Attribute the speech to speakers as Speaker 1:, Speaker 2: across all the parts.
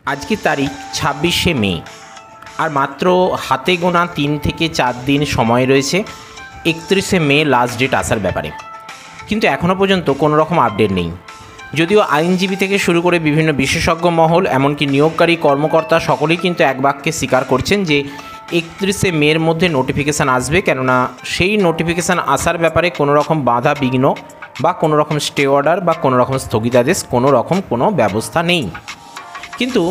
Speaker 1: আজকের তারিখ 26শে মে, আর মাত্র হাতে গোনা 3 থেকে 4 দিন সময় রয়েছে 31শে মে লাস্ট ডেট আসার ব্যাপারে। কিন্তু এখনও পর্যন্ত কোনো রকম আপডেট নেই। যদিও আইনজীবী থেকে শুরু করে বিভিন্ন বিশেষজ্ঞ মহল, এমনকি নিয়োগকারী কর্মকর্তা সকলেই কিন্তু এক বাক্যে স্বীকার করছেন যে 31শে মের মধ্যে নোটিফিকেশান আসবে, কেননা সেই নোটিফিকেশান আসার ব্যাপারে কোনো রকম বাধা বিঘ্ন বা কোনো রকম স্টে অর্ডার বা কোনো রকম স্থগিতাদেশ কোনো রকম কোনো ব্যবস্থা নেই। কিন্তু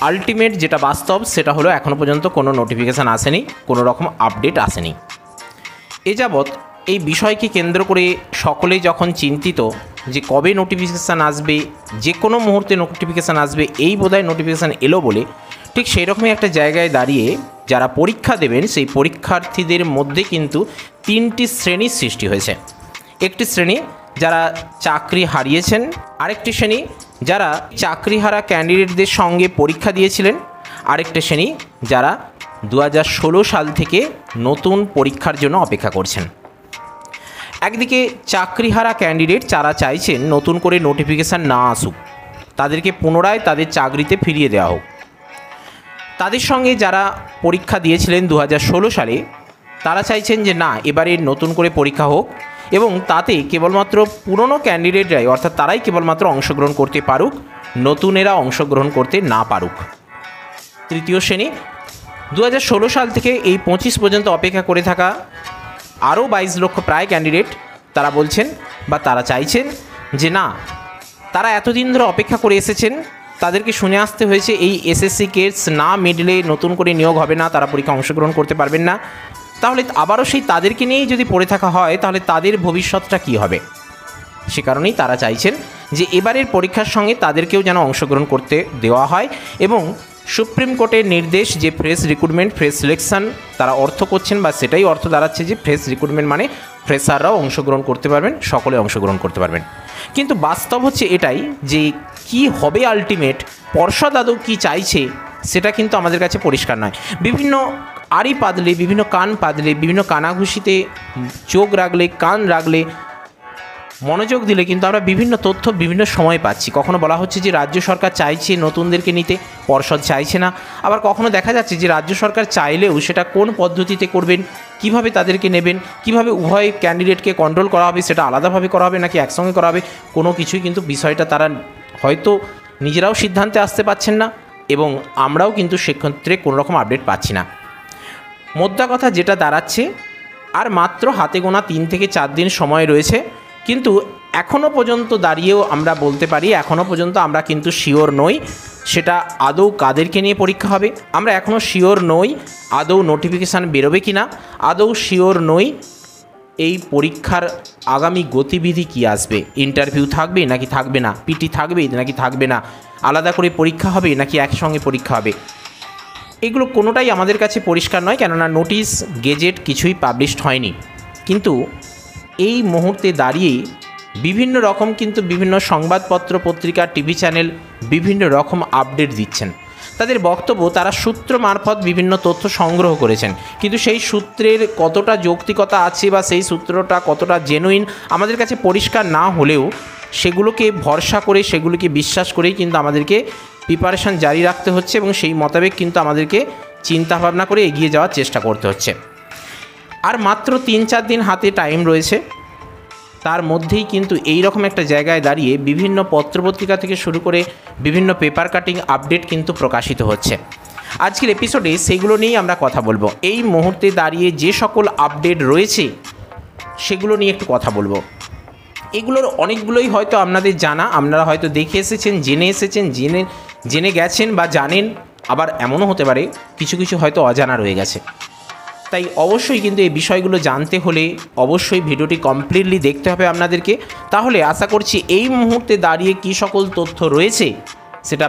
Speaker 1: আলটিমেট যেটা বাস্তব সেটা হলো এখনও পর্যন্ত কোনো নোটিফিকেশান আসেনি, কোনো রকম আপডেট আসেনি। এ যাবৎ এই বিষয়কে কেন্দ্র করে সকলেই যখন চিন্তিত যে কবে নোটিফিকেশান আসবে, যে কোনো মুহূর্তে নোটিফিকেশান আসবে, এই বোধহয় নোটিফিকেশান এলো বলে, ঠিক সেই রকমই একটা জায়গায় দাঁড়িয়ে যারা পরীক্ষা দেবেন সেই পরীক্ষার্থীদের মধ্যে কিন্তু 3টি শ্রেণীর সৃষ্টি হয়েছে। একটি শ্রেণী যারা চাকরি হারিয়েছেন, আরেকটি শ্রেণী যারা চাকরিহারা ক্যান্ডিডেটদের সঙ্গে পরীক্ষা দিয়েছিলেন, আরেকটি শ্রেণী যারা 2016 সাল থেকে নতুন পরীক্ষার জন্য অপেক্ষা করছেন। একদিকে চাকরিহারা ক্যান্ডিডেট যারা চাইছেন নতুন করে নোটিফিকেশান না আসুক, তাদেরকে পুনরায় তাদের চাকরিতে ফিরিয়ে দেওয়া হোক। তাদের সঙ্গে যারা পরীক্ষা দিয়েছিলেন 2016 সালে, তারা চাইছেন যে না, এবারে নতুন করে পরীক্ষা হোক এবং তাতে কেবলমাত্র পুরনো ক্যান্ডিডেটরাই, অর্থাৎ তারাই কেবলমাত্র অংশগ্রহণ করতে পারুক, নতুনেরা অংশগ্রহণ করতে না পারুক। তৃতীয় শ্রেণী 2016 সাল থেকে এই 25 পর্যন্ত অপেক্ষা করে থাকা আরও 22 লক্ষ প্রায় ক্যান্ডিডেট, তারা বলছেন বা তারা চাইছেন যে না, তারা এতদিন ধরে অপেক্ষা করে এসেছেন, তাদেরকে শুনে আসতে হয়েছে এই এসএসসি কেস না মিডলে নতুন করে নিয়োগ হবে না, তারা পরীক্ষা অংশগ্রহণ করতে পারবেন না। তাহলে আবারও সেই তাদেরকে নিয়েই যদি পড়ে থাকা হয়, তাহলে তাদের ভবিষ্যৎটা কী হবে? সে কারণেই তারা চাইছেন যে এবারের পরীক্ষার সঙ্গে তাদেরকেও যেন অংশগ্রহণ করতে দেওয়া হয় এবং সুপ্রিম কোর্টের নির্দেশ যে ফ্রেশ রিক্রুটমেন্ট, ফ্রেশ সিলেকশন তারা অর্থ করছেন, বা সেটাই অর্থ দাঁড়াচ্ছে যে ফ্রেশ রিক্রুটমেন্ট মানে ফ্রেশাররাও অংশগ্রহণ করতে পারবেন, সকলে অংশগ্রহণ করতে পারবেন। কিন্তু বাস্তব হচ্ছে এটাই যে কি হবে আলটিমেট, পর্ষদ আদৌ কী চাইছে সেটা কিন্তু আমাদের কাছে পরিষ্কার নয়। বিভিন্ন আড়ি পাতলে, বিভিন্ন কান পাতলে, বিভিন্ন কানাঘুষিতে চোখ রাখলে, কান রাখলে, মনোযোগ দিলে কিন্তু আমরা বিভিন্ন তথ্য বিভিন্ন সময় পাচ্ছি। কখনো বলা হচ্ছে যে রাজ্য সরকার চাইছে নতুনদেরকে নিতে, পর্ষদ চাইছে না। আবার কখনো দেখা যাচ্ছে যে রাজ্য সরকার চাইলেও সেটা কোন পদ্ধতিতে করবেন, কিভাবে তাদেরকে নেবেন, কিভাবে উভয় ক্যান্ডিডেটকে কন্ট্রোল করা হবে, সেটা আলাদাভাবে করা হবে নাকি একসঙ্গে করা হবে, কোনো কিছুই কিন্তু বিষয়টা তারা হয়তো নিজেরাও সিদ্ধান্তে আসতে পারছেন না এবং আমরাও কিন্তু সেক্ষেত্রে কোনো রকম আপডেট পাচ্ছি না। মোদ্দা কথা যেটা দাঁড়াচ্ছে, আর মাত্র হাতে গোনা 3 থেকে 4 দিন সময় রয়েছে, কিন্তু এখনও পর্যন্ত দাঁড়িয়েও আমরা বলতে পারি এখনও পর্যন্ত আমরা কিন্তু শিওর নই সেটা আদৌ কাদেরকে নিয়ে পরীক্ষা হবে। আমরা এখনও শিওর নই আদৌ নোটিফিকেশান বেরোবে কি না, আদৌ শিওর নই এই পরীক্ষার আগামী গতিবিধি কি আসবে, ইন্টারভিউ থাকবে নাকি থাকবে না, পিটি থাকবে নাকি থাকবে না, আলাদা করে পরীক্ষা হবে নাকি একসঙ্গে পরীক্ষা হবে, এগুলো কোনোটাই আমাদের কাছে পরিষ্কার নয়, কেননা নোটিশ গেজেট কিছুই পাবলিশড হয়নি। কিন্তু এই মুহূর্তে দাঁড়িয়ে বিভিন্ন রকম কিন্তু বিভিন্ন সংবাদপত্র, পত্রিকা, টিভি চ্যানেল বিভিন্ন রকম আপডেট দিচ্ছেন। তাদের বক্তব্য তারা সূত্র মারফত বিভিন্ন তথ্য সংগ্রহ করেছেন, কিন্তু সেই সূত্রের কতটা যৌক্তিকতা আছে বা সেই সূত্রটা কতটা জেনুইন আমাদের কাছে পরিষ্কার না হলেও সেগুলোকে ভরসা করে, সেগুলোকে বিশ্বাস করেই কিন্তু আমাদেরকে প্রিপারেশান জারি রাখতে হচ্ছে এবং সেই মোতাবেক কিন্তু আমাদেরকে চিন্তাভাবনা করে এগিয়ে যাওয়ার চেষ্টা করতে হচ্ছে। আর মাত্র 3-4 দিন হাতে টাইম রয়েছে, তার মধ্যেই কিন্তু এই রকম একটা জায়গায় দাঁড়িয়ে বিভিন্ন পত্রপত্রিকা থেকে শুরু করে বিভিন্ন পেপার কাটিং আপডেট কিন্তু প্রকাশিত হচ্ছে। আজকের এপিসোডে সেগুলো নিয়েই আমরা কথা বলবো। এই মুহূর্তে দাঁড়িয়ে যে সকল আপডেট রয়েছে সেগুলো নিয়ে একটু কথা বলবো। এগুলোর অনেকগুলোই হয়তো আপনাদের জানা, আপনারা হয়তো দেখে এসেছেন, জেনে এসেছেন, জেনে গেছেন বা জানেন, আবার এমনও হতে পারে কিছু কিছু হয়তো অজানা রয়ে গেছে। তাই অবশ্যই কিন্তু এই বিষয়গুলো জানতে হলে অবশ্যই ভিডিওটি কমপ্লিটলি দেখতে হবে আপনাদেরকে। তাহলে আশা করছি এই মুহূর্তে দাঁড়িয়ে কী সকল তথ্য রয়েছে, সেটা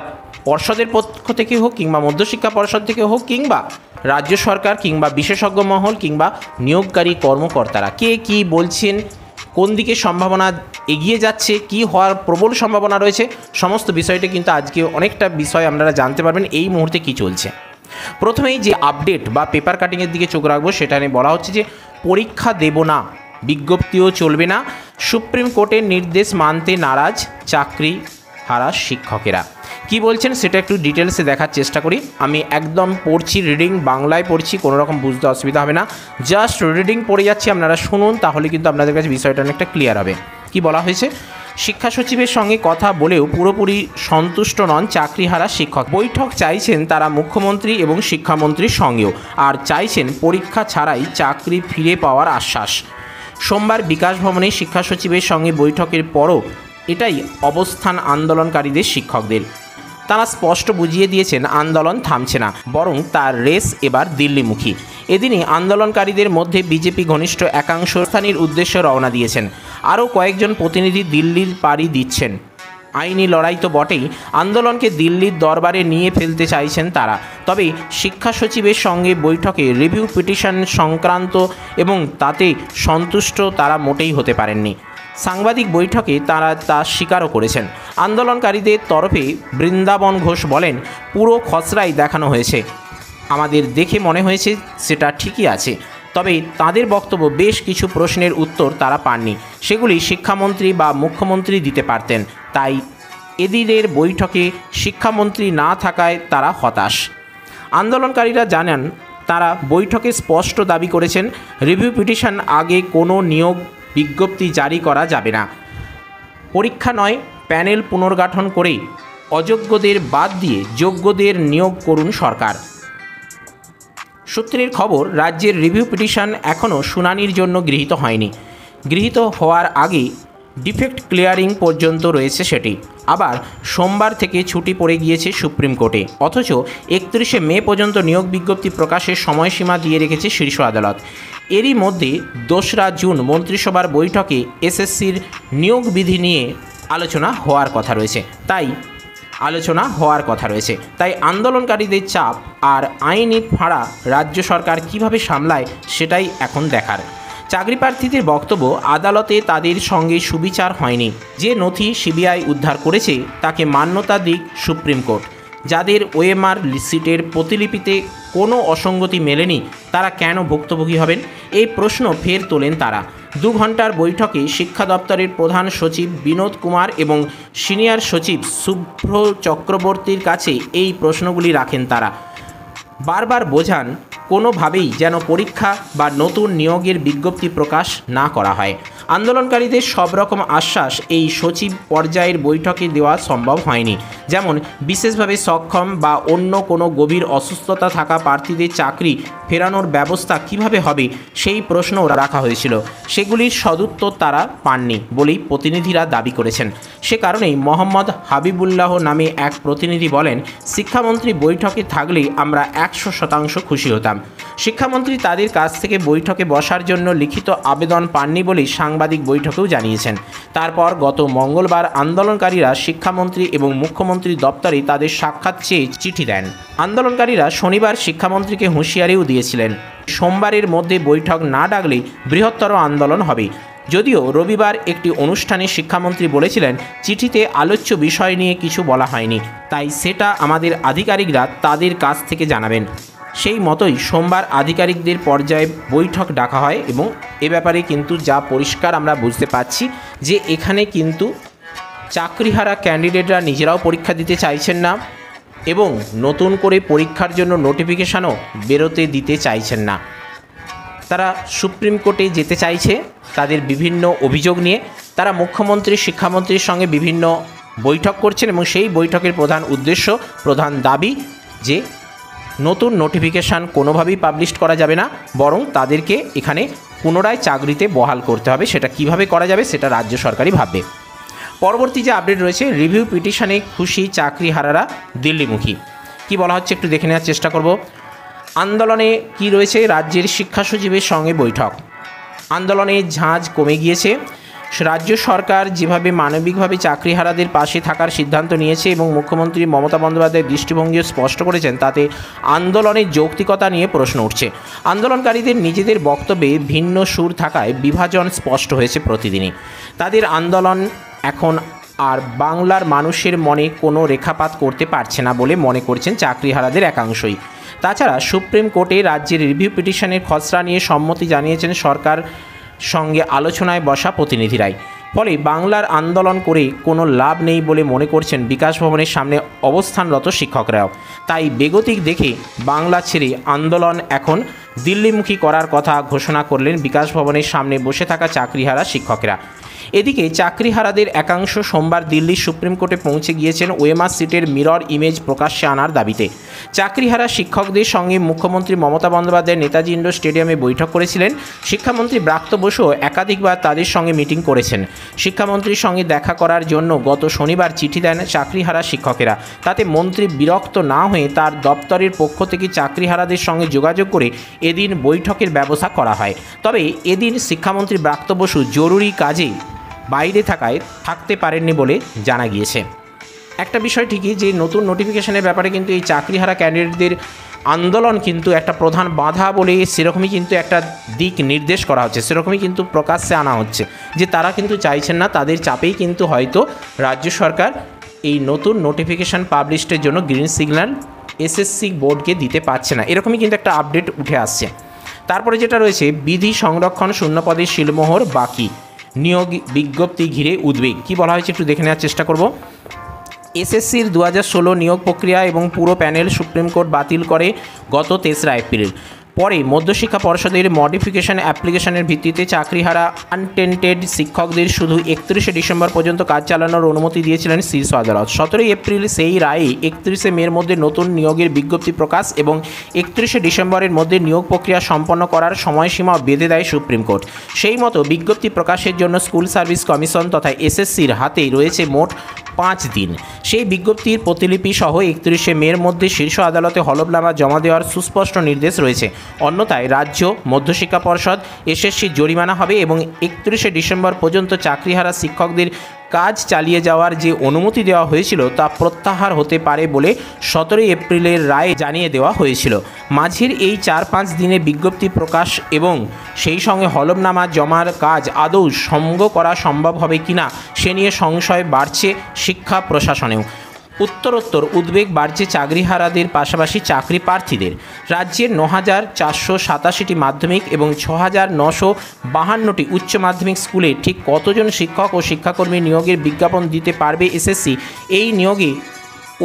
Speaker 1: পর্ষদের পক্ষ থেকে হোক কিংবা মধ্যশিক্ষা পর্ষদ থেকে হোক কিংবা রাজ্য সরকার কিংবা বিশেষজ্ঞ মহল কিংবা নিয়োগকারী কর্মকর্তারা কে কী বলছেন, কোন দিকে সম্ভাবনা এগিয়ে যাচ্ছে, কি হওয়ার প্রবল সম্ভাবনা রয়েছে, সমস্ত বিষয়টা কিন্তু আজকে অনেকটা বিষয় আপনারা জানতে পারবেন এই মুহূর্তে কী চলছে। প্রথমেই যে আপডেট বা পেপার কাটিংয়ের দিকে চোখ রাখবো, সেটা নিয়ে বলা হচ্ছে যে পরীক্ষা দেব না, বিজ্ঞপ্তিও চলবে না, সুপ্রিম কোর্টের নির্দেশ মানতে নারাজ চাকরি হারা শিক্ষকেরা। কি বলছেন সেটা একটু ডিটেলসে দেখার চেষ্টা করি। আমি একদম পড়ছি, রিডিং বাংলায় পড়ছি, কোনো রকম বুঝতে অসুবিধা হবে না, জাস্ট রিডিং পড়ে যাচ্ছি, আপনারা শুনুন, তাহলে কিন্তু আপনাদের কাছে বিষয়টা অনেকটা ক্লিয়ার হবে। কি বলা হয়েছে, শিক্ষা সচিবের সঙ্গে কথা বলেও পুরোপুরি সন্তুষ্ট নন চাকরিহারা শিক্ষক। বৈঠক চাইছেন তারা মুখ্যমন্ত্রী এবং শিক্ষামন্ত্রীর সঙ্গেও, আর চাইছেন পরীক্ষা ছাড়াই চাকরি ফিরে পাওয়ার আশ্বাস। সোমবার বিকাশ ভবনে শিক্ষা সচিবের সঙ্গে বৈঠকের পরও এটাই অবস্থান আন্দোলনকারীদের শিক্ষকদের। তারা স্পষ্ট বুঝিয়ে দিয়েছেন আন্দোলন থামছে না, বরং তার রেস এবার দিল্লিমুখী। এদিনই আন্দোলনকারীদের মধ্যে বিজেপি ঘনিষ্ঠ একাংশ স্থানীয় উদ্দেশ্যে রওনা দিয়েছেন। আরও কয়েকজন প্রতিনিধি দিল্লির পাড়ি দিচ্ছেন। আইনি লড়াই তো বটেই, আন্দোলনকে দিল্লির দরবারে নিয়ে ফেলতে চাইছেন তারা। তবে শিক্ষা সচিবের সঙ্গে বৈঠকে রিভিউ পিটিশন সংক্রান্ত এবং তাতে সন্তুষ্ট তারা মোটেই হতে পারেননি। সাংবাদিক বৈঠকে তারা তা স্বীকারও করেছেন। আন্দোলনকারীদের তরফে বৃন্দাবন ঘোষ বলেন, পুরো খসড়াই দেখানো হয়েছে, আমাদের দেখে মনে হয়েছে সেটা ঠিকই আছে। তবে তাদের বক্তব্য বেশ কিছু প্রশ্নের উত্তর তারা পাননি, সেগুলি শিক্ষামন্ত্রী বা মুখ্যমন্ত্রী দিতে পারতেন। তাই এদিনের বৈঠকে শিক্ষামন্ত্রী না থাকায় তারা হতাশ। আন্দোলনকারীরা জানান, তারা বৈঠকে স্পষ্ট দাবি করেছেন রিভিউ পিটিশন আগে কোনো নিয়োগ বিজ্ঞপ্তি জারি করা যাবে না। পরীক্ষা নয়, প্যানেল পুনর্গঠন করে অযোগ্যদের বাদ দিয়ে যোগ্যদের নিয়োগ করুন সরকার। সূত্রের খবর, রাজ্যের রিভিউ পিটিশন এখনও শুনানির জন্য গৃহীত হয়নি। গৃহীত হওয়ার আগে ডিফেক্ট ক্লিয়ারিং পর্যন্ত রয়েছে সেটি। আবার সোমবার থেকে ছুটি পড়ে গিয়েছে সুপ্রিম কোর্টে, অথচ 31শে মে পর্যন্ত নিয়োগ বিজ্ঞপ্তি প্রকাশের সময়সীমা দিয়ে রেখেছে শীর্ষ আদালত। এরই মধ্যে 2রা জুন মন্ত্রিসভার বৈঠকে এসএসসির নিয়োগ বিধি নিয়ে আলোচনা হওয়ার কথা রয়েছে। তাই আন্দোলনকারীদের চাপ আর আইনি ফাঁড়া রাজ্য সরকার কিভাবে সামলায় সেটাই এখন দেখার। চাকরি প্রার্থীদের বক্তব্য, আদালতে তাদের সঙ্গে সুবিচার হয়নি। যে নথি সিবিআই উদ্ধার করেছে তাকে মান্যতা দিক সুপ্রিম কোর্ট। যাদের ওএমআর সিটের প্রতিলিপিতে কোনো অসঙ্গতি মেলেনি তারা কেন ভুক্তভোগী হবেন, এই প্রশ্ন ফের তোলেন তারা। 2 ঘন্টার বৈঠকে শিক্ষা দপ্তরের প্রধান সচিব বিনোদ কুমার এবং সিনিয়র সচিব শুভ্র চক্রবর্তীর কাছে এই প্রশ্নগুলি রাখেন তারা। বারবার বোঝান কোনোভাবেই যেন পরীক্ষা বা নতুন নিয়োগের বিজ্ঞপ্তি প্রকাশ না করা হয়। আন্দোলনকারীদের সব রকম আশ্বাস এই সচিব পর্যায়ের বৈঠকে দেওয়া সম্ভব হয়নি। যেমন বিশেষভাবে সক্ষম বা অন্য কোনো গভীর অসুস্থতা থাকা প্রার্থীদের চাকরি ফেরানোর ব্যবস্থা কিভাবে হবে সেই প্রশ্ন রাখা হয়েছিল। সেগুলির সদুত্তর তারা পাননি বলেই প্রতিনিধিরা দাবি করেছেন। সে কারণেই মোহাম্মদ হাবিবুল্লাহ নামে এক প্রতিনিধি বলেন, শিক্ষামন্ত্রী বৈঠকে থাকলে আমরা 100% খুশি হতাম। শিক্ষামন্ত্রী তাদের কাছ থেকে বৈঠকে বসার জন্য লিখিত আবেদন পাননি বলেই সাংবাদিক বৈঠকেও জানিয়েছেন। তারপর গত মঙ্গলবার আন্দোলনকারীরা শিক্ষামন্ত্রী এবং মুখ্যমন্ত্রী দপ্তরে তাদের সাক্ষাৎ চেয়ে চিঠি দেন। আন্দোলনকারীরা শনিবার শিক্ষামন্ত্রীকে হুঁশিয়ারিও দিয়েছিলেন, সোমবারের মধ্যে বৈঠক না ডাকলেই বৃহত্তর আন্দোলন হবে। যদিও রবিবার একটি অনুষ্ঠানে শিক্ষামন্ত্রী বলেছিলেন, চিঠিতে আলোচ্য বিষয় নিয়ে কিছু বলা হয়নি, তাই সেটা আমাদের আধিকারিকরা তাদের কাছ থেকে জানাবেন। সেই মতোই সোমবার আধিকারিকদের পর্যায়ে বৈঠক ডাকা হয় এবং এ ব্যাপারে কিন্তু যা পরিষ্কার আমরা বুঝতে পারছি যে এখানে কিন্তু চাকরিহারা ক্যান্ডিডেটরা নিজেরাও পরীক্ষা দিতে চাইছেন না এবং নতুন করে পরীক্ষার জন্য নোটিফিকেশানও বেরোতে দিতে চাইছেন না। তারা সুপ্রিম কোর্টে যেতে চাইছে তাদের বিভিন্ন অভিযোগ নিয়ে। তারা মুখ্যমন্ত্রী শিক্ষামন্ত্রীর সঙ্গে বিভিন্ন বৈঠক করছেন এবং সেই বৈঠকের প্রধান উদ্দেশ্য, প্রধান দাবি যে নতুন নোটিফিকেশান কোনোভাবেই পাবলিশ করা যাবে না, বরং তাদেরকে এখানে পুনরায় চাকরিতে বহাল করতে হবে। সেটা কিভাবে করা যাবে সেটা রাজ্য সরকারই ভাববে। পরবর্তী যে আপডেট রয়েছে, রিভিউ পিটিশনে খুশি চাকরিহারারা দিল্লিমুখী। কি বলা হচ্ছে একটু দেখে নেওয়ার চেষ্টা করব। আন্দোলনে কি রয়েছে, রাজ্যের শিক্ষা সচিবের সঙ্গে বৈঠক। আন্দোলনের ঝাঁজ কমে গিয়েছে। রাজ্য সরকার যেভাবে মানবিকভাবে চাকরিহারাদের পাশে থাকার সিদ্ধান্ত নিয়েছে এবং মুখ্যমন্ত্রী মমতা বন্দ্যোপাধ্যায়ের দৃষ্টিভঙ্গিও স্পষ্ট করেছেন, তাতে আন্দোলনের যৌক্তিকতা নিয়ে প্রশ্ন উঠছে। আন্দোলনকারীদের নিজেদের বক্তব্যে ভিন্ন সুর থাকায় বিভাজন স্পষ্ট হয়েছে প্রতিদিনই। তাদের আন্দোলন এখন আর বাংলার মানুষের মনে কোনো রেখাপাত করতে পারছে না বলে মনে করছেন চাকরিহারাদের একাংশই। তাছাড়া সুপ্রিম কোর্টে রাজ্যের রিভিউ পিটিশনের খসড়া নিয়ে সম্মতি জানিয়েছেন সরকার সঙ্গে আলোচনায় বসা প্রতিনিধিরাই। ফলে বাংলার আন্দোলন করে কোনো লাভ নেই বলে মনে করছেন বিকাশ ভবনের সামনে অবস্থানরত শিক্ষকরাও। তাই বেগতিক দেখে বাংলা ছেড়ে আন্দোলন এখন দিল্লিমুখী করার কথা ঘোষণা করলেন বিকাশ ভবনের সামনে বসে থাকা চাকরিহারা শিক্ষকেরা। এদিকে চাকরিহারাদের একাংশ সোমবার দিল্লির সুপ্রিম কোর্টে পৌঁছে গিয়েছেন ওএমআর সিটের মিরর ইমেজ প্রকাশ্যে আনার দাবিতে। চাকরিহারা শিক্ষকদের সঙ্গে মুখ্যমন্ত্রী মমতা বন্দ্যোপাধ্যায় নেতাজি ইন্ডোর স্টেডিয়ামে বৈঠক করেছিলেন। শিক্ষামন্ত্রী ব্রাত্য বসুও একাধিকবার তাদের সঙ্গে মিটিং করেছেন। শিক্ষামন্ত্রীর সঙ্গে দেখা করার জন্য গত শনিবার চিঠি দেন চাকরিহারা শিক্ষকেরা। তাতে মন্ত্রী বিরক্ত না হয়ে তার দপ্তরের পক্ষ থেকে চাকরিহারাদের সঙ্গে যোগাযোগ করে এদিন বৈঠকের ব্যবস্থা করা হয়। তবে এদিন শিক্ষামন্ত্রী ব্রাত্য বসু জরুরি কাজে বাইরে থাকতে পারেননি বলে জানা গিয়েছে। একটা বিষয় ঠিকই যে নতুন নোটিফিকেশনের ব্যাপারে কিন্তু এই চাকরিহারা ক্যান্ডিডেটদের আন্দোলন কিন্তু একটা প্রধান বাধা বলে সেরকমই কিন্তু একটা দিক নির্দেশ করা হচ্ছে, সেরকমই কিন্তু প্রকাশ্যে আনা হচ্ছে যে তারা কিন্তু চাইছেন না, তাদের চাপেই কিন্তু হয়তো রাজ্য সরকার এই নতুন নোটিফিকেশান পাবলিশের জন্য গ্রিন সিগন্যাল এসএসসি বোর্ডকে দিতে পারছে না, এরকমই কিন্তু একটা আপডেট উঠে আসছে। তারপরে যেটা রয়েছে, বিধি সংরক্ষণ শূন্যপদে শিলমোহর বাকি, নিয়োগ বিজ্ঞপ্তি ঘিরে উদ্বেগ। কী বলা হয়েছে একটু দেখে নেওয়ার চেষ্টা করব। এসএসসির 2016 নিয়োগ প্রক্রিয়া এবং পুরো প্যানেল সুপ্রিম কোর্ট বাতিল করে গত 3রা এপ্রিল। পরে মধ্যশিক্ষা পর্ষদের মডিফিকেশন অ্যাপ্লিকেশনের ভিত্তিতে চাকরিহারা আনটেন্টেড শিক্ষকদের শুধু 31শে ডিসেম্বর পর্যন্ত কাজ চালানোর অনুমতি দিয়েছিলেন শীর্ষ আদালত। 17 এপ্রিল সেই রায়ে 31শে মের মধ্যে নতুন নিয়োগের বিজ্ঞপ্তি প্রকাশ এবং 31শে ডিসেম্বরের মধ্যে নিয়োগ প্রক্রিয়া সম্পন্ন করার সময়সীমা বেঁধে দেয় সুপ্রিম কোর্ট। সেই মতো বিজ্ঞপ্তি প্রকাশের জন্য স্কুল সার্ভিস কমিশন তথা এসএসসির হাতে রয়েছে মোট 5 দিন। সেই বিজ্ঞপ্তির প্রতিলিপি সহ 31শে মের মধ্যে শীর্ষ আদালতে হলফনামা জমা দেওয়ার সুস্পষ্ট নির্দেশ রয়েছে। অন্যথায় রাজ্য মধ্যশিক্ষা পর্ষদ এসএসসি জরিমানা হবে এবং 31শে ডিসেম্বর পর্যন্ত চাকরিহারা শিক্ষকদের কাজ চালিয়ে যাওয়ার যে অনুমতি দেওয়া হয়েছিল তা প্রত্যাহার হতে পারে বলে 17 এপ্রিলের রায়ে জানিয়ে দেওয়া হয়েছিল। মাঝের এই 4-5 দিনে বিজ্ঞপ্তি প্রকাশ এবং সেই সঙ্গে হলফনামা জমার কাজ আদৌ সঙ্গ করা সম্ভব হবে কিনা সে নিয়ে সংশয় বাড়ছে শিক্ষা প্রশাসনেও। উত্তরোত্তর উদ্বেগ বাড়ছে চাকরিহারাদের পাশাপাশি চাকরি প্রার্থীদের। রাজ্যের 9,487টি মাধ্যমিক এবং 6,952টি উচ্চ মাধ্যমিক স্কুলে ঠিক কতজন শিক্ষক ও শিক্ষাকর্মী নিয়োগের বিজ্ঞাপন দিতে পারবে এসএসসি? এই নিয়োগে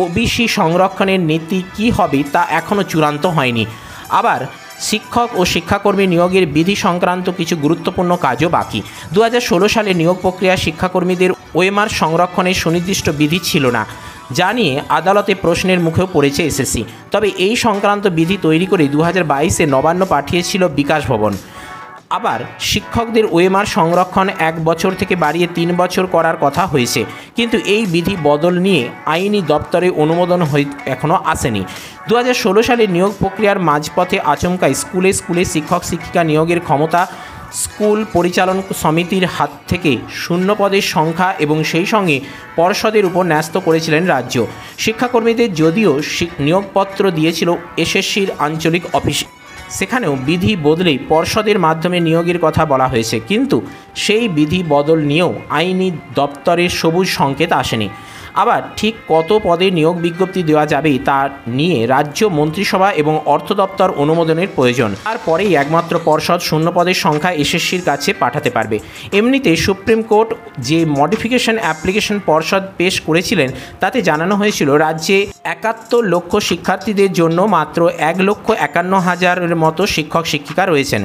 Speaker 1: ওবিসি সংরক্ষণের নীতি কী হবে তা এখনও চূড়ান্ত হয়নি। আবার শিক্ষক ও শিক্ষাকর্মী নিয়োগের বিধি সংক্রান্ত কিছু গুরুত্বপূর্ণ কাজও বাকি। 2016 সালে নিয়োগ প্রক্রিয়া শিক্ষাকর্মীদের ওএমআর সংরক্ষণের সুনির্দিষ্ট বিধি ছিল না, যা নিয়ে আদালতে প্রশ্নের মুখেও পড়েছে এসএসসি। তবে এই সংক্রান্ত বিধি তৈরি করে 2022-এ নবান্ন পাঠিয়েছিল বিকাশ ভবন। আবার শিক্ষকদের ওএমআর সংরক্ষণ 1 বছর থেকে বাড়িয়ে 3 বছর করার কথা হয়েছে, কিন্তু এই বিধি বদল নিয়ে আইনি দপ্তরে অনুমোদন এখনও আসেনি। 2016 সালে নিয়োগ প্রক্রিয়ার মাঝপথে আচমকাই স্কুলে স্কুলে শিক্ষক শিক্ষিকা নিয়োগের ক্ষমতা স্কুল পরিচালন সমিতির হাত থেকে শূন্যপদের সংখ্যা এবং সেই সঙ্গে পর্ষদের উপর ন্যস্ত করেছিলেন রাজ্য। শিক্ষাকর্মীদের যদিও নিয়োগপত্র দিয়েছিল এসএসসির আঞ্চলিক অফিস, সেখানেও বিধি বদলেই পর্ষদের মাধ্যমে নিয়োগের কথা বলা হয়েছে, কিন্তু সেই বিধি বদল নিয়েও আইনি দপ্তরের সবুজ সংকেত আসেনি। আবার ঠিক কত পদে নিয়োগ বিজ্ঞপ্তি দেওয়া যাবে তা নিয়ে রাজ্য মন্ত্রিসভা এবং অর্থ দপ্তর অনুমোদনের প্রয়োজন। তারপরেই একমাত্র পর্ষদ শূন্যপদের সংখ্যা এসএসসির কাছে পাঠাতে পারবে। এমনিতে সুপ্রিম কোর্ট যে মডিফিকেশন অ্যাপ্লিকেশন পর্ষদ পেশ করেছিলেন তাতে জানানো হয়েছিল রাজ্যে 71 লক্ষ শিক্ষার্থীদের জন্য মাত্র 1,51,000-এর মতো শিক্ষক শিক্ষিকা রয়েছেন।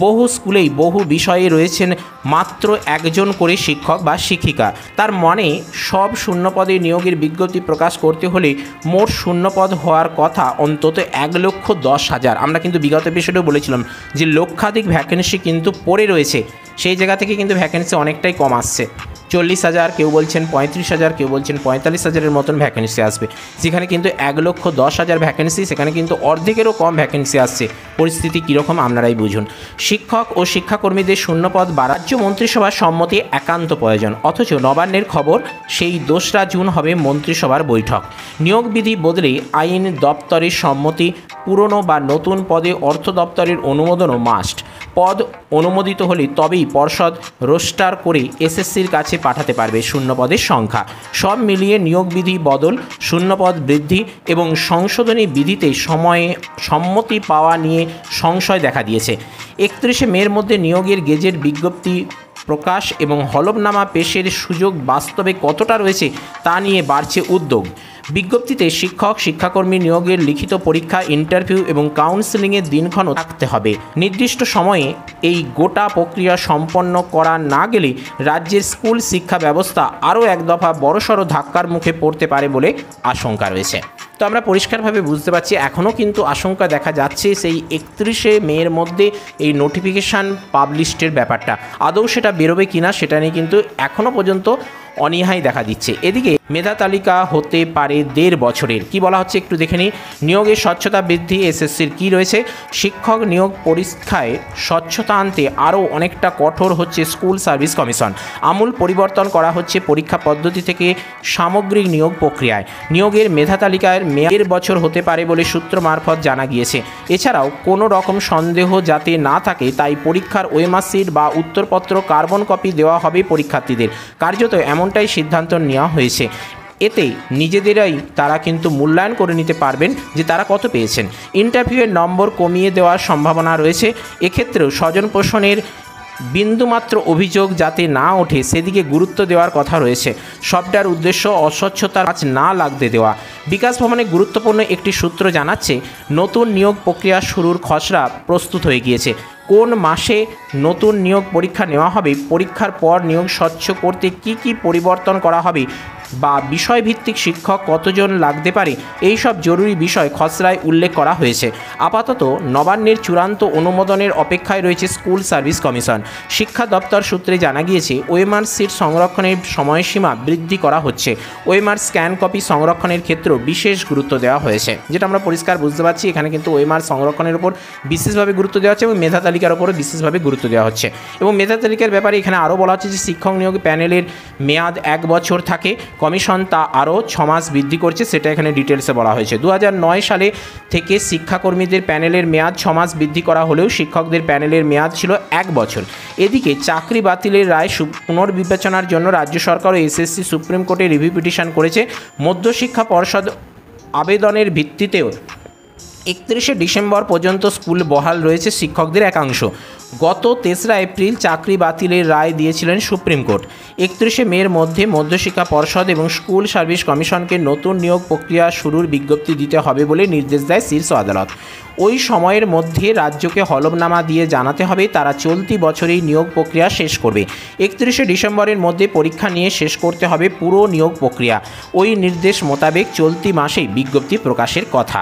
Speaker 1: বহু স্কুলেই বহু বিষয়ে রয়েছেন মাত্র 1জন করে শিক্ষক বা শিক্ষিকা। তার মানে সব শূন্যপদে নিয়োগের বিজ্ঞপ্তি প্রকাশ করতে হলে মোট শূন্যপদ হওয়ার কথা অন্তত 1,10,000। আমরা কিন্তু বিগত এপিসোডেও বলেছিলাম যে লক্ষাধিক ভ্যাকেন্সি কিন্তু পড়ে রয়েছে, সেই জায়গা থেকে কিন্তু ভ্যাকেন্সি অনেকটাই কম আসছে। 40,000, কেউ বলছেন 35,000, কেউ বলছেন 45,000-এর মতন ভ্যাকেন্সি আসবে, যেখানে কিন্তু 1,10,000 ভ্যাকেন্সি, সেখানে কিন্তু অর্ধেকেরও কম ভ্যাকেন্সি আসছে। পরিস্থিতি কীরকম আপনারাই বুঝুন। শিক্ষক ও শিক্ষাকর্মীদের শূন্যপদ রাজ্য মন্ত্রিসভার সম্মতি একান্ত প্রয়োজন, অথচ নবান্নের খবর সেই 2রা জুন হবে মন্ত্রিসভার বৈঠক। নিয়োগ বিধি বদলে আইন দপ্তরের সম্মতি, পুরনো বা নতুন পদে অর্থ দপ্তরের অনুমোদনও মাস্ট। পদ অনুমোদিত হলে তবেই পর্ষদ রোস্টার করে এসএসসির কাছে পাঠাতে পারবে শূন্যপদের সংখ্যা। সব মিলিয়ে নিয়োগ বিধি বদল, শূন্যপদ বৃদ্ধি এবং সংশোধনী বিধিতে সময়ে সম্মতি পাওয়া নিয়ে সংশয় দেখা দিয়েছে। 31শে মের মধ্যে নিয়োগের গেজেট বিজ্ঞপ্তি প্রকাশ এবং হলফনামা পেশের সুযোগ বাস্তবে কতটা রয়েছে তা নিয়ে বাড়ছে উদ্যোগ। বিজ্ঞপ্তিতে শিক্ষক শিক্ষাকর্মী নিয়োগের লিখিত পরীক্ষা, ইন্টারভিউ এবং কাউন্সেলিংয়ের দিনক্ষণ থাকতে হবে। নির্দিষ্ট সময়ে এই গোটা প্রক্রিয়া সম্পন্ন করা না গেলে রাজ্যের স্কুল শিক্ষা ব্যবস্থা আরও এক দফা বড়সড় ধাক্কার মুখে পড়তে পারে বলে আশঙ্কা রয়েছে। তো আমরা পরিষ্কারভাবে বুঝতে পারছি এখনও কিন্তু আশঙ্কা দেখা যাচ্ছে সেই 31শে মের মধ্যে এই নোটিফিকেশান পাবলিশডের ব্যাপারটা আদৌ সেটা বেরোবে কিনা সেটা নিয়ে কিন্তু এখনও পর্যন্ত অনীহাই দেখা দিচ্ছে। এদিকে মেধা তালিকা হতে পারে 1.5 বছরের, কি বলা হচ্ছে একটু দেখে নিই। নিয়োগের স্বচ্ছতা বৃদ্ধি, এসএসসির কি রয়েছে। শিক্ষক নিয়োগ পরীক্ষায় স্বচ্ছতা আনতে আরও অনেকটা কঠোর হচ্ছে স্কুল সার্ভিস কমিশন। আমূল পরিবর্তন করা হচ্ছে পরীক্ষা পদ্ধতি থেকে সামগ্রিক নিয়োগ প্রক্রিয়ায়। নিয়োগের মেধা তালিকার মেয়াদ 1.5 বছর হতে পারে বলে সূত্র মারফত জানা গিয়েছে। এছাড়াও কোনো রকম সন্দেহ যাতে না থাকে তাই পরীক্ষার ওএমআর শিট বা উত্তরপত্র কার্বন কপি দেওয়া হবে পরীক্ষার্থীদের। কার্যত এমনটাই সিদ্ধান্ত নেওয়া হয়েছে। এতে নিজেদেরাই তারা কিন্তু মূল্যায়ন করে নিতে পারবেন যে তারা কত পেয়েছেন। ইন্টারভিউয়ের নম্বর কমিয়ে দেওয়ার সম্ভাবনা রয়েছে। এক্ষেত্রেও স্বজন পোষণের বিন্দুমাত্র অভিযোগ যাতে না ওঠে সেদিকে গুরুত্ব দেওয়ার কথা রয়েছে। সবটার উদ্দেশ্য অস্বচ্ছতার কাজ না লাগতে দেওয়া। বিকাশ ভবনে গুরুত্বপূর্ণ একটি সূত্র জানাচ্ছে নতুন নিয়োগ প্রক্রিয়া শুরুর খসড়া প্রস্তুত হয়ে গিয়েছে। কোন মাসে নতুন নিয়োগ পরীক্ষা নেওয়া হবে, পরীক্ষার পর নিয়োগ স্বচ্ছ করতে কি কি পরিবর্তন করা হবে বা বিষয়ভিত্তিক শিক্ষক কতজন লাগতে পারে, এই সব জরুরি বিষয় খসড়ায় উল্লেখ করা হয়েছে। আপাতত নবান্নের চূড়ান্ত অনুমোদনের অপেক্ষায় রয়েছে স্কুল সার্ভিস কমিশন। শিক্ষা দপ্তর সূত্রে জানা গিয়েছে ওএমআর শিট সংরক্ষণের সময়সীমা বৃদ্ধি করা হচ্ছে। ওএমআর স্ক্যান কপি সংরক্ষণের ক্ষেত্রেও বিশেষ গুরুত্ব দেওয়া হয়েছে, যেটা আমরা পরিষ্কার বুঝতে পারছি। এখানে কিন্তু ওএমআর সংরক্ষণের উপর বিশেষভাবে গুরুত্ব দেওয়া হচ্ছে এবং মেধা তালিকার উপরও বিশেষভাবে গুরুত্ব দেওয়া হচ্ছে। এবং মেধা তালিকার ব্যাপারে এখানে আরও বলা হচ্ছে যে শিক্ষক নিয়োগ প্যানেলের মেয়াদ 1 বছর থাকে, কমিশন তা আরও 6 মাস বৃদ্ধি করছে, সেটা এখানে ডিটেলসে বলা হয়েছে। 2009 সালে থেকে শিক্ষাকর্মীদের প্যানেলের মেয়াদ 6 মাস বৃদ্ধি করা হলেও শিক্ষকদের প্যানেলের মেয়াদ ছিল 1 বছর। এদিকে চাকরি বাতিলের রায় পুনর্বিবেচনার জন্য রাজ্য সরকার ও এসএসসি সুপ্রিম কোর্টে রিভিউ পিটিশন করেছে। মধ্যশিক্ষা পর্ষদ আবেদনের ভিত্তিতেও 31শে ডিসেম্বর পর্যন্ত স্কুল বহাল রয়েছে শিক্ষকদের একাংশ। গত 3রা এপ্রিল চাকরি বাতিলের রায় দিয়েছিলেন সুপ্রিম কোর্ট। 31শে মের মধ্যে মধ্যশিক্ষা পর্ষদ এবং স্কুল সার্ভিস কমিশনকে নতুন নিয়োগ প্রক্রিয়া শুরুর বিজ্ঞপ্তি দিতে হবে বলে নির্দেশ দেয় শীর্ষ আদালত। ওই সময়ের মধ্যে রাজ্যকে হলফনামা দিয়ে জানাতে হবে তারা চলতি বছরেই নিয়োগ প্রক্রিয়া শেষ করবে। 31শে ডিসেম্বরের মধ্যে পরীক্ষা নিয়ে শেষ করতে হবে পুরো নিয়োগ প্রক্রিয়া। ওই নির্দেশ মোতাবেক চলতি মাসেই বিজ্ঞপ্তি প্রকাশের কথা,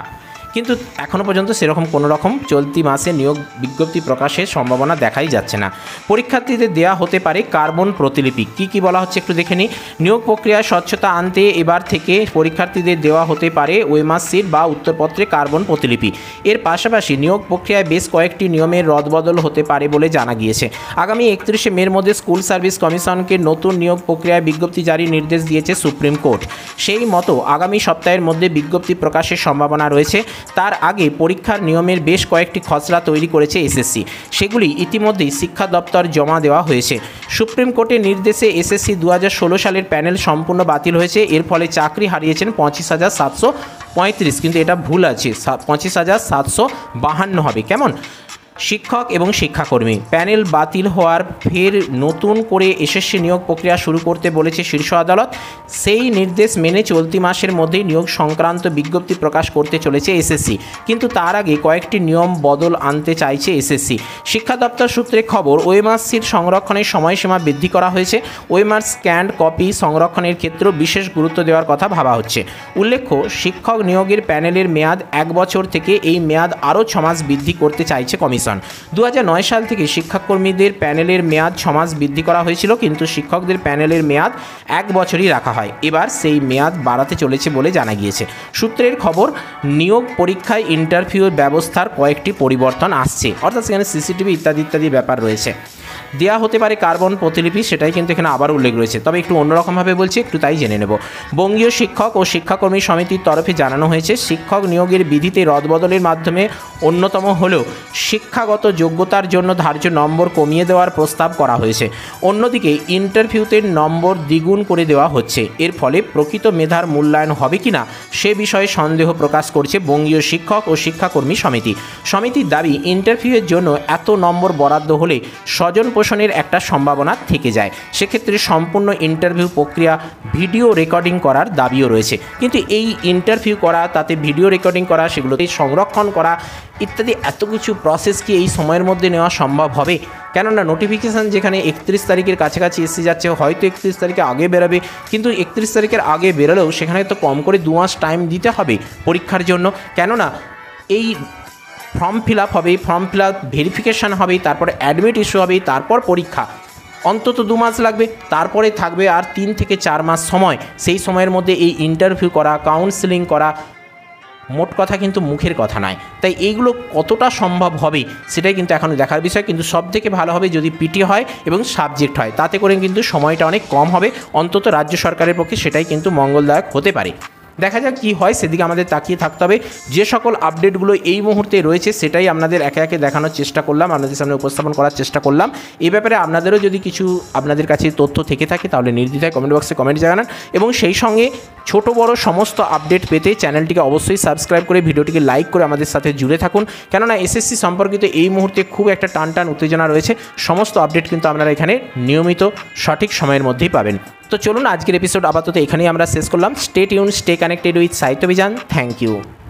Speaker 1: কিন্তু এখনও পর্যন্ত সেরকম কোনো রকম চলতি মাসে নিয়োগ বিজ্ঞপ্তি প্রকাশের সম্ভাবনা দেখাই যাচ্ছে না। পরীক্ষার্থীদের দেওয়া হতে পারে কার্বন প্রতিলিপি, কি বলা হচ্ছে একটু দেখে নিই। নিয়োগ প্রক্রিয়ায় স্বচ্ছতা আনতে এবার থেকে পরীক্ষার্থীদের দেওয়া হতে পারে ওএমআর শিট বা উত্তরপত্রে কার্বন প্রতিলিপি। এর পাশাপাশি নিয়োগ প্রক্রিয়ায় বেশ কয়েকটি নিয়মের রদবদল হতে পারে বলে জানা গিয়েছে। আগামী 31শে মের মধ্যে স্কুল সার্ভিস কমিশনকে নতুন নিয়োগ প্রক্রিয়ায় বিজ্ঞপ্তি জারির নির্দেশ দিয়েছে সুপ্রিম কোর্ট। সেই মতো আগামী সপ্তাহের মধ্যে বিজ্ঞপ্তি প্রকাশের সম্ভাবনা রয়েছে। তার আগে পরীক্ষার নিয়মের বেশ কয়েকটি খসড়া তৈরি করেছে এসএসসি, সেগুলি ইতিমধ্যেই শিক্ষা দপ্তর জমা দেওয়া হয়েছে। সুপ্রিম কোর্টের নির্দেশে এসএসসি 2016 সালের প্যানেল সম্পূর্ণ বাতিল হয়েছে। এর ফলে চাকরি হারিয়েছেন 25,735, কিন্তু এটা ভুল আছে, 25,752 হবে। কেমন? শিক্ষক এবং শিক্ষাকর্মী প্যানেল বাতিল হওয়ার ফের নতুন করে এসএসসি নিয়োগ প্রক্রিয়া শুরু করতে বলেছে শীর্ষ আদালত। সেই নির্দেশ মেনে চলতি মাসের মধ্যেই নিয়োগ সংক্রান্ত বিজ্ঞপ্তি প্রকাশ করতে চলেছে এসএসসি, কিন্তু তার আগে কয়েকটি নিয়ম বদল আনতে চাইছে এসএসসি। শিক্ষা দপ্তর সূত্রে খবর ওএমআর শিট সংরক্ষণের সময়সীমা বৃদ্ধি করা হয়েছে। ওএমআর স্ক্যান্ড কপি সংরক্ষণের ক্ষেত্রেও বিশেষ গুরুত্ব দেওয়ার কথা ভাবা হচ্ছে। উল্লেখ্য, শিক্ষক নিয়োগের প্যানেলের মেয়াদ 1 বছর থেকে এই মেয়াদ আরও 6 মাস বৃদ্ধি করতে চাইছে কমিশন। 2009 সাল থেকে শিক্ষাকর্মীদের প্যানেলের মেয়াদ 6 মাস বৃদ্ধি করা হয়েছিল, কিন্তু শিক্ষকদের প্যানেলের মেয়াদ 1 বছরই রাখা হয়। এবার সেই মেয়াদ বাড়াতে চলেছে বলে জানা গিয়েছে। সূত্রের খবর, নিয়োগ পরীক্ষায় ইন্টারভিউর ব্যবস্থার কয়েকটি পরিবর্তন আসছে, অর্থাৎ সেখানে সিসিটিভি ইত্যাদি ব্যাপার রয়েছে। দেওয়া হতে পারে কার্বন প্রতিলিপি, সেটাই কিন্তু এখানে আবার উল্লেখ রয়েছে, তবে একটু অন্যরকমভাবে বলছি, একটু তাই জেনে নেব। বঙ্গীয় শিক্ষক ও শিক্ষাকর্মী সমিতির তরফে জানানো হয়েছে শিক্ষক নিয়োগের বিধিতে রদবদলের মাধ্যমে অন্যতম হলেও শিক্ষাগত যোগ্যতার জন্য ধার্য নম্বর কমিয়ে দেওয়ার প্রস্তাব করা হয়েছে। অন্যদিকে ইন্টারভিউতে নম্বর দ্বিগুণ করে দেওয়া হচ্ছে। এর ফলে প্রকৃত মেধার মূল্যায়ন হবে কিনা সে বিষয়ে সন্দেহ প্রকাশ করছে বঙ্গীয় শিক্ষক ও শিক্ষাকর্মী সমিতি। সমিতির দাবি, ইন্টারভিউয়ের জন্য এত নম্বর বরাদ্দ হলে স্বজন প্রশ্ন-প্রশ্নের একটা সম্ভাবনা থেকে যায়। সেক্ষেত্রে সম্পূর্ণ ইন্টারভিউ প্রক্রিয়া ভিডিও রেকর্ডিং করার দাবিও রয়েছে। কিন্তু এই ইন্টারভিউ করা, তাতে ভিডিও রেকর্ডিং করা, সেগুলোতে সংরক্ষণ করা ইত্যাদি এত কিছু প্রসেস কি এই সময়ের মধ্যে নেওয়া সম্ভব হবে? কেননা নোটিফিকেশান যেখানে 31 তারিখের কাছাকাছি এসে যাচ্ছে, হয়তো 31 তারিখে আগে বেরোবে, কিন্তু 31 তারিখের আগে বেরোলেও সেখানে তো কম করে 2 মাস টাইম দিতে হবে পরীক্ষার জন্য। কেননা এই ফর্ম ফিল আপ হবে, ফর্ম ফিল আপ ভেরিফিকেশান হবে, তারপরে অ্যাডমিট ইস্যু হবে, তারপর পরীক্ষা। অন্তত 2 মাস লাগবে। তারপরে থাকবে আর 3 থেকে 4 মাস সময়। সেই সময়ের মধ্যে এই ইন্টারভিউ করা, কাউন্সেলিং করা মোট কথা কিন্তু মুখের কথা নয়। তাই এইগুলো কতটা সম্ভব হবে সেটাই কিন্তু এখন দেখার বিষয়। কিন্তু সবথেকে ভালো হবে যদি পিটি হয় এবং সাবজেক্ট হয়, তাতে করে কিন্তু সময়টা অনেক কম হবে। অন্তত রাজ্য সরকারের পক্ষে সেটাই কিন্তু মঙ্গলদায়ক হতে পারে। দেখা যাক কী হয়, সেদিকে আমাদের তাকিয়ে থাকতে হবে। যে সকল আপডেটগুলো এই মুহূর্তে রয়েছে সেটাই আপনাদের একে একে দেখানোর চেষ্টা করলাম, আপনাদের সামনে উপস্থাপন করার চেষ্টা করলাম। এই ব্যাপারে আপনাদেরও যদি কিছু আপনাদের কাছে তথ্য থেকে থাকে তাহলে নির্দ্বিধায় কমেন্ট বক্সে কমেন্ট জানান, এবং সেই সঙ্গে ছোট বড় সমস্ত আপডেট পেতে চ্যানেলটিকে অবশ্যই সাবস্ক্রাইব করে ভিডিওটিকে লাইক করে আমাদের সাথে জুড়ে থাকুন। কেননা এসএসসি সম্পর্কিত এই মুহূর্তে খুব একটা টান উত্তেজনা রয়েছে। সমস্ত আপডেট কিন্তু আপনারা এখানে নিয়মিত সঠিক সময়ের মধ্যেই পাবেন। তো চলুন আজকের এপিসোড আপাতত এখানেই আমরা শেষ করলাম। Stay tune, stay connected with Sahitya Abhiyan. Thank you.